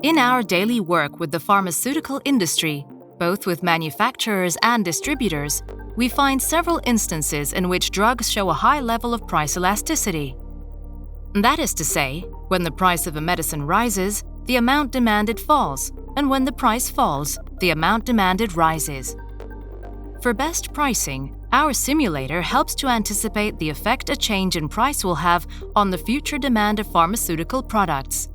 In our daily work with the pharmaceutical industry, both with manufacturers and distributors, we find several instances in which drugs show a high level of price elasticity. That is to say, when the price of a medicine rises, the amount demanded falls, and when the price falls, the amount demanded rises. For best pricing, our simulator helps to anticipate the effect a change in price will have on the future demand of pharmaceutical products.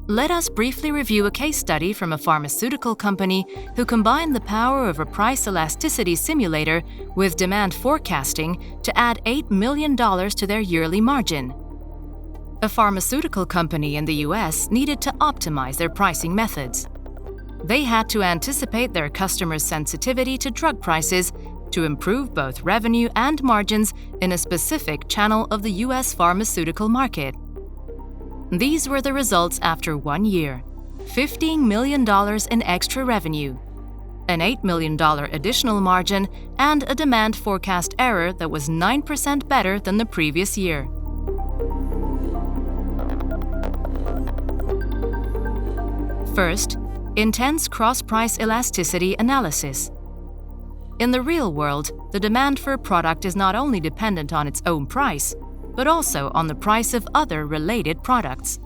Let us briefly review a case study from a pharmaceutical company who combined the power of a price elasticity simulator with demand forecasting to add $8 million to their yearly margin. A pharmaceutical company in the US needed to optimize their pricing methods. They had to anticipate their customers' sensitivity to drug prices to improve both revenue and margins in a specific channel of the US pharmaceutical market. These were the results after 1 year: $15 million in extra revenue, an $8 million additional margin, and a demand forecast error that was 9% better than the previous year. First, intense cross-price elasticity analysis. In the real world, the demand for a product is not only dependent on its own price, but also on the price of other related products.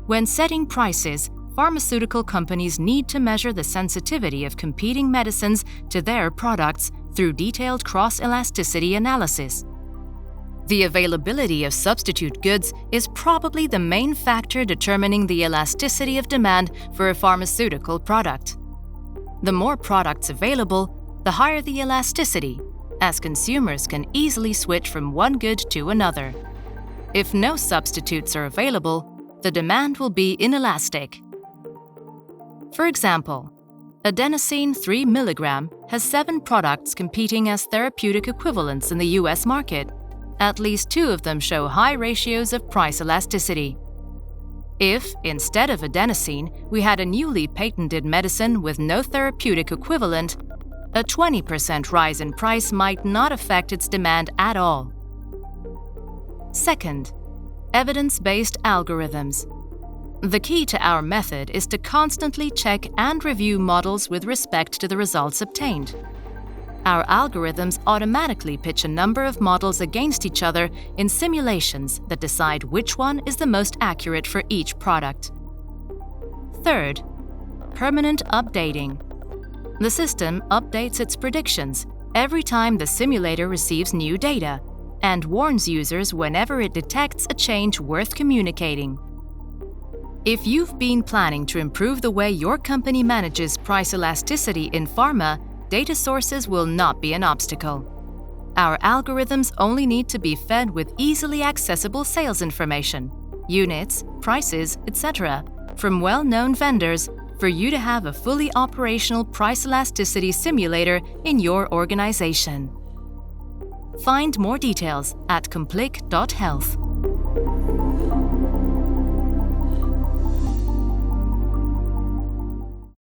When setting prices, pharmaceutical companies need to measure the sensitivity of competing medicines to their products through detailed cross-elasticity analysis. The availability of substitute goods is probably the main factor determining the elasticity of demand for a pharmaceutical product. The more products available, the higher the elasticity, as consumers can easily switch from one good to another. If no substitutes are available, the demand will be inelastic. For example, adenosine 3 mg has 7 products competing as therapeutic equivalents in the US market. At least 2 of them show high ratios of price elasticity. If, instead of adenosine, we had a newly patented medicine with no therapeutic equivalent, a 20% rise in price might not affect its demand at all. Second, evidence-based algorithms. The key to our method is to constantly check and review models with respect to the results obtained. Our algorithms automatically pitch a number of models against each other in simulations that decide which one is the most accurate for each product. Third, permanent updating. The system updates its predictions every time the simulator receives new data and warns users whenever it detects a change worth communicating. If you've been planning to improve the way your company manages price elasticity in pharma, data sources will not be an obstacle. Our algorithms only need to be fed with easily accessible sales information, units, prices, etc., from well-known vendors for you to have a fully operational price elasticity simulator in your organization. Find more details at konplik.health.